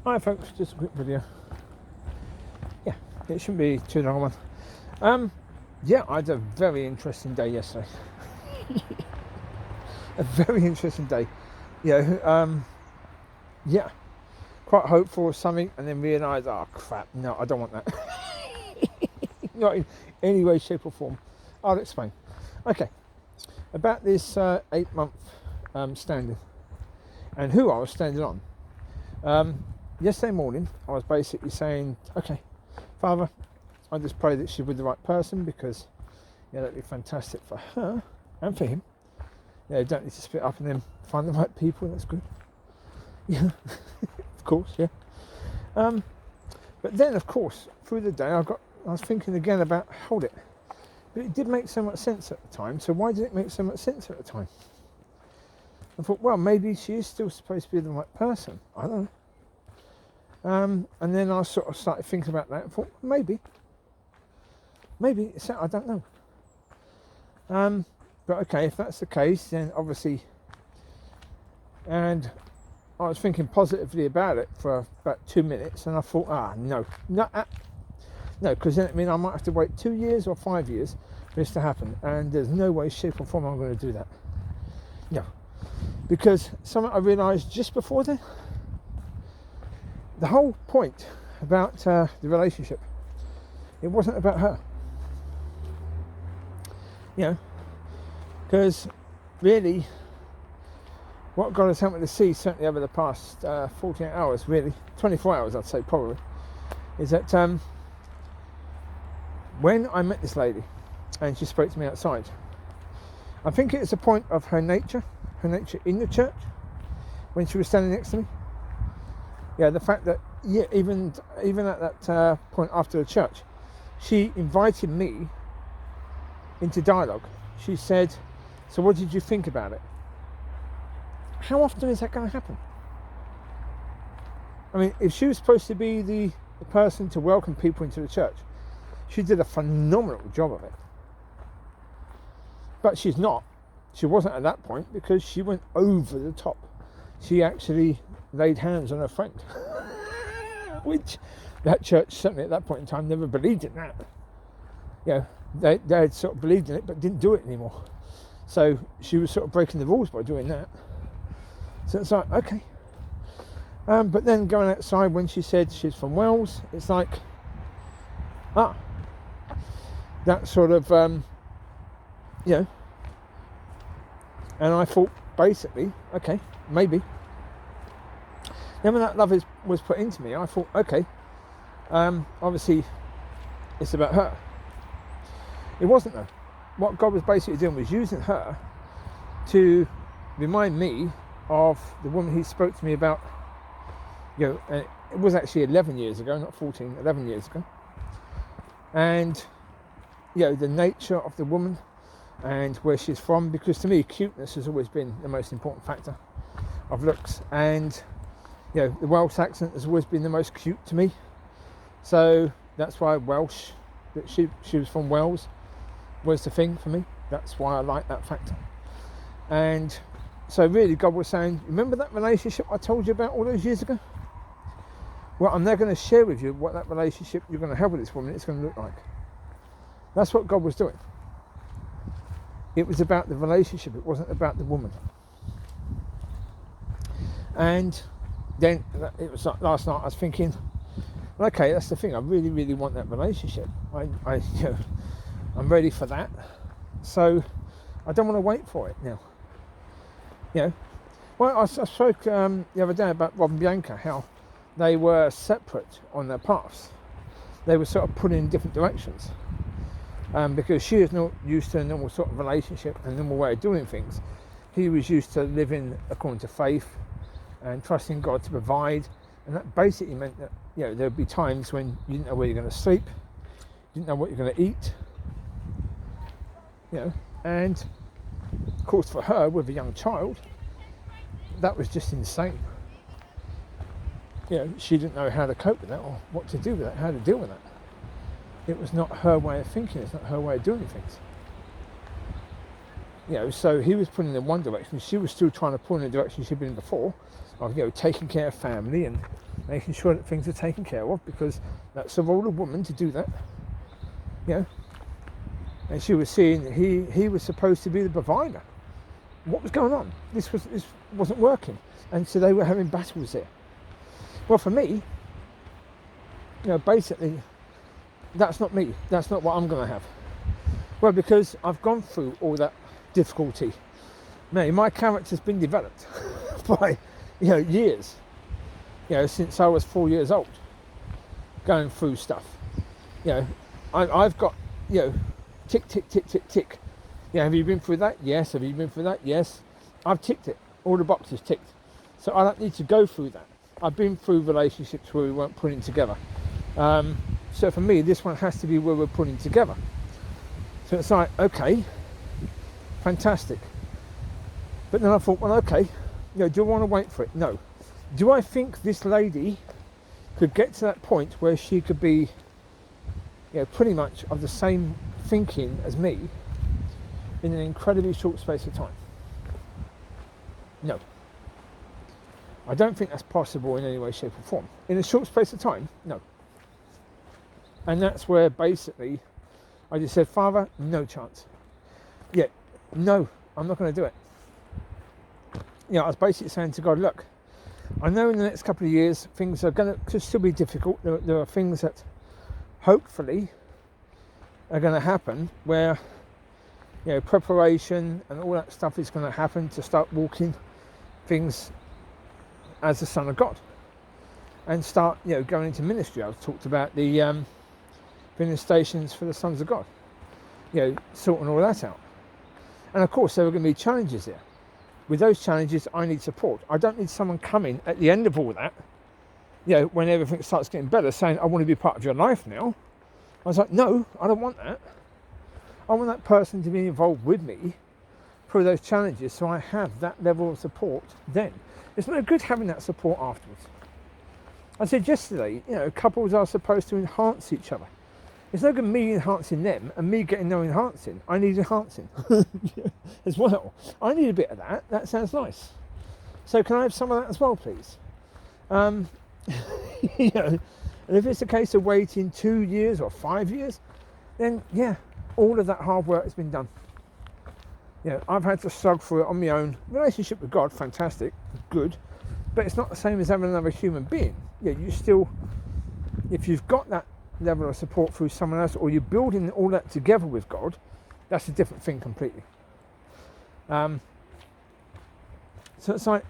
Hi folks, just a quick video. Yeah, it shouldn't be too long one. Yeah, I had a very interesting day yesterday. A very interesting day. Yeah, quite hopeful of something and then realised, oh crap, no, I don't want that. Not in any way, shape or form. I'll explain. Okay, about this 8-month standing and who I was standing on. Yesterday morning, I was basically saying, okay, Father, I just pray that she's with the right person because, that'd be fantastic for her and for him. Don't need to split up and then find the right people. That's good. Yeah, of course, yeah. But then, of course, through the day, I was thinking again about, hold it. But it did make so much sense at the time. So why did it make so much sense at the time? I thought, well, maybe she is still supposed to be the right person. I don't know. And then I sort of started thinking about that and thought, maybe it's that, I don't know. But okay, if that's the case, then obviously, and I was thinking positively about it for about 2 minutes, and I thought, no, because then it means I might have to wait 2 years or 5 years for this to happen, and there's no way, shape or form I'm going to do that. No, because something I realised just before then, the whole point about the relationship, it wasn't about her. Because really, what God has helped me to see, certainly over the past 48 hours, really, 24 hours I'd say probably, is that when I met this lady and she spoke to me outside, I think it's a point of her nature in the church, when she was standing next to me. The fact that, even at that point after the church, she invited me into dialogue. She said, so what did you think about it? How often is that going to happen? I mean, if she was supposed to be the person to welcome people into the church, she did a phenomenal job of it. But she's not. She wasn't at that point because she went over the top. She actually laid hands on her friend. Which that church, certainly at that point in time, never believed in that. They had sort of believed in it but didn't do it anymore. So she was sort of breaking the rules by doing that. So it's like, okay. But then going outside when she said she's from Wales, it's like, that sort of, and I thought, basically, okay, maybe. Then when that love was put into me, I thought, okay, obviously it's about her. It wasn't though. What God was basically doing was using her to remind me of the woman he spoke to me about, and it was actually 11 years ago, not 14, 11 years ago. And, the nature of the woman and where she's from, because to me, cuteness has always been the most important factor of looks. And, the Welsh accent has always been the most cute to me. So that's why Welsh, that she was from Wales, was the thing for me. That's why I like that factor. And so really God was saying, remember that relationship I told you about all those years ago? Well, I'm now going to share with you what that relationship you're going to have with this woman is going to look like. That's what God was doing. It was about the relationship. It wasn't about the woman. And then it was like last night I was thinking, okay, that's the thing. I really, really want that relationship. I'm ready for that. So I don't want to wait for it now. Well, I spoke the other day about Rob and Bianca, how they were separate on their paths. They were sort of put in different directions. Because she was not used to a normal sort of relationship, a normal way of doing things. He was used to living according to faith and trusting God to provide. And that basically meant that, there'd be times when you didn't know where you're going to sleep, you didn't know what you're going to eat, and of course for her with a young child, that was just insane. She didn't know how to cope with that or what to do with that, how to deal with that. It was not her way of thinking, it's not her way of doing things. So he was pulling in one direction, she was still trying to pull in the direction she'd been in before, of taking care of family and making sure that things are taken care of, because that's the role of woman to do that. And she was seeing that he was supposed to be the provider. What was going on? This wasn't working, and so they were having battles there. Well, for me, basically, that's not me. That's not what I'm going to have. Well, because I've gone through all that difficulty. Now, my character's been developed by, years. Since I was 4 years old, going through stuff. I've got, tick, tick, tick, tick, tick. Have you been through that? Yes. Have you been through that? Yes. I've ticked it. All the boxes ticked. So I don't need to go through that. I've been through relationships where we weren't putting together. So for me, this one has to be where we're putting together. So it's like, okay, fantastic. But then I thought, well, okay, do I want to wait for it? No. Do I think this lady could get to that point where she could be, pretty much of the same thinking as me in an incredibly short space of time? No. I don't think that's possible in any way, shape or form. In a short space of time, no. And that's where basically I just said, Father, no chance. No, I'm not going to do it. I was basically saying to God, look, I know in the next couple of years things are going to still be difficult. There are things that hopefully are going to happen where, preparation and all that stuff is going to happen to start walking things as the Son of God and start, going into ministry. I've talked about the filling stations for the sons of God, sorting all that out. And of course, there are going to be challenges there. With those challenges, I need support. I don't need someone coming at the end of all that, when everything starts getting better, saying, I want to be part of your life now. I was like, no, I don't want that. I want that person to be involved with me through those challenges, so I have that level of support then. It's no good having that support afterwards. I said yesterday, couples are supposed to enhance each other. It's no good me enhancing them and me getting no enhancing. I need enhancing as well. I need a bit of that. That sounds nice. So can I have some of that as well, please? And if it's a case of waiting 2 years or 5 years, then all of that hard work has been done. I've had to slog through it on my own. Relationship with God, fantastic, good, but it's not the same as having another human being. You still, if you've got that level of support through someone else, or you're building all that together with God, that's a different thing completely. So it's like,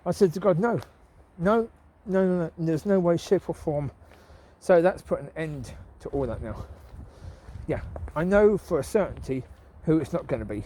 I said to God, no, there's no way, shape or form. So that's put an end to all that now. I know for a certainty who it's not going to be.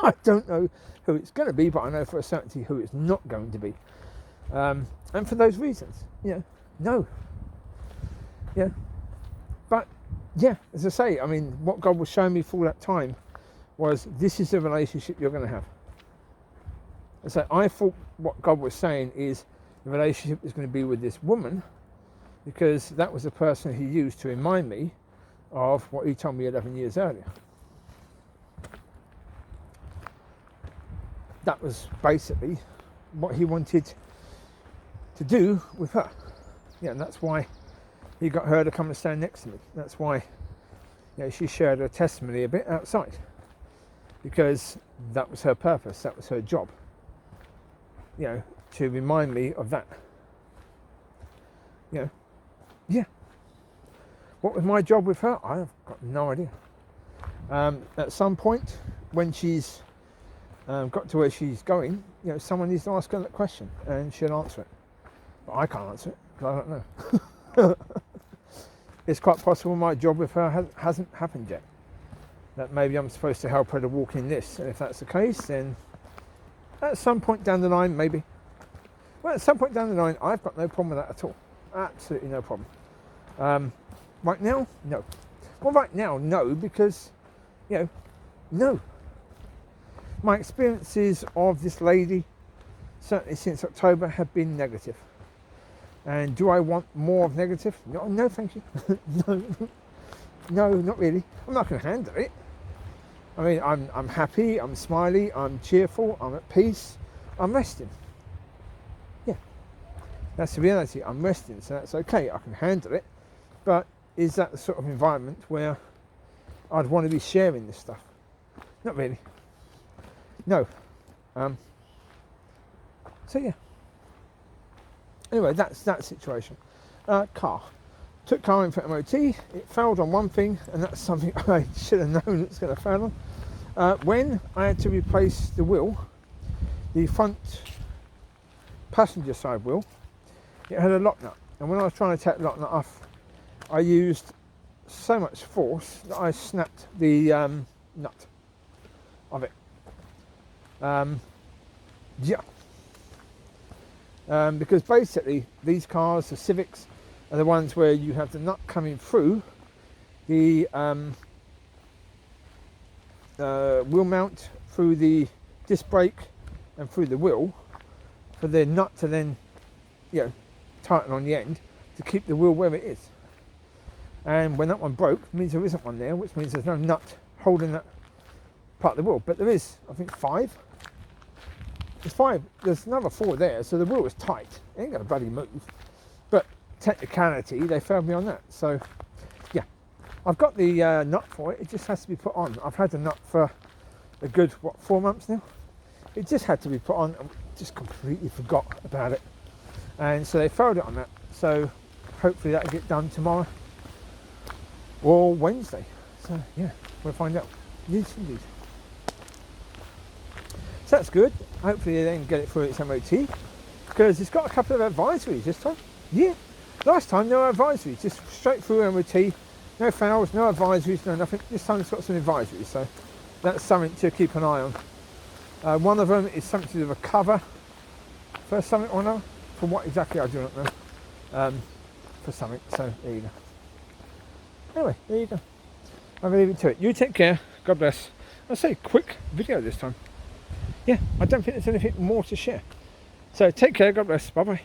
I don't know who it's going to be, but I know for a certainty who it's not going to be. And for those reasons, no. But as I say, I mean, what God was showing me for all that time was, this is the relationship you're going to have. And so I thought what God was saying is the relationship is going to be with this woman, because that was the person he used to remind me of what he told me 11 years earlier. That was basically what he wanted to do with her. And that's why he got her to come and stand next to me. That's why she shared her testimony a bit outside, because that was her purpose, that was her job, to remind me of that. What was my job with her? I've got no idea. At some point, when she's got to where she's going, someone needs to ask her that question, and she'll answer it. But I can't answer it, because I don't know. It's quite possible my job with her hasn't happened yet. That maybe I'm supposed to help her to walk in this, and if that's the case, then at some point down the line, maybe. Well, at some point down the line, I've got no problem with that at all. Absolutely no problem. Right now, no. Well, right now, no, because, no. My experiences of this lady, certainly since October, have been negative. And do I want more of negative? No, thank you. No, not really. I'm not going to handle it. I mean, I'm happy, I'm smiley, I'm cheerful, I'm at peace, I'm resting. That's the reality. I'm resting, so that's okay. I can handle it. But is that the sort of environment where I'd want to be sharing this stuff? Not really. No. So yeah. Anyway, that's that situation. Car. Took car in for MOT. It failed on one thing, and that's something I should have known it's going to fail on. When I had to replace the wheel, the front passenger side wheel, it had a lock nut, and when I was trying to take the lock nut off, I used so much force that I snapped the nut of it. Because basically these cars, the Civics, are the ones where you have the nut coming through the wheel mount, through the disc brake and through the wheel, for the nut to then, tighten on the end to keep the wheel where it is. And when that one broke, it means there isn't one there, which means there's no nut holding that part of the wheel. But there is, I think, 5. There's 5. There's another 4 there, so the wheel is tight. It ain't gonna bloody move. But technicality, they failed me on that. So yeah, I've got the nut for it. It just has to be put on. I've had the nut for a good 4 months now. It just had to be put on, and just completely forgot about it. And so they failed it on that. So hopefully that'll get done tomorrow or Wednesday. So yeah, we'll find out. Yes, indeed. So that's good. Hopefully they then get it through its MOT, because it's got a couple of advisories this time. Yeah, last time no advisories, just straight through MOT, no fails, no advisories, no nothing. This time it's got some advisories, so that's something to keep an eye on. One of them is something to do with a cover for something or another. For what exactly I do not know. For something, so there you go. Anyway, there you go. I'm going to leave it to it. You take care. God bless. I'll say quick video this time. Yeah, I don't think there's anything more to share. So take care. God bless. Bye bye.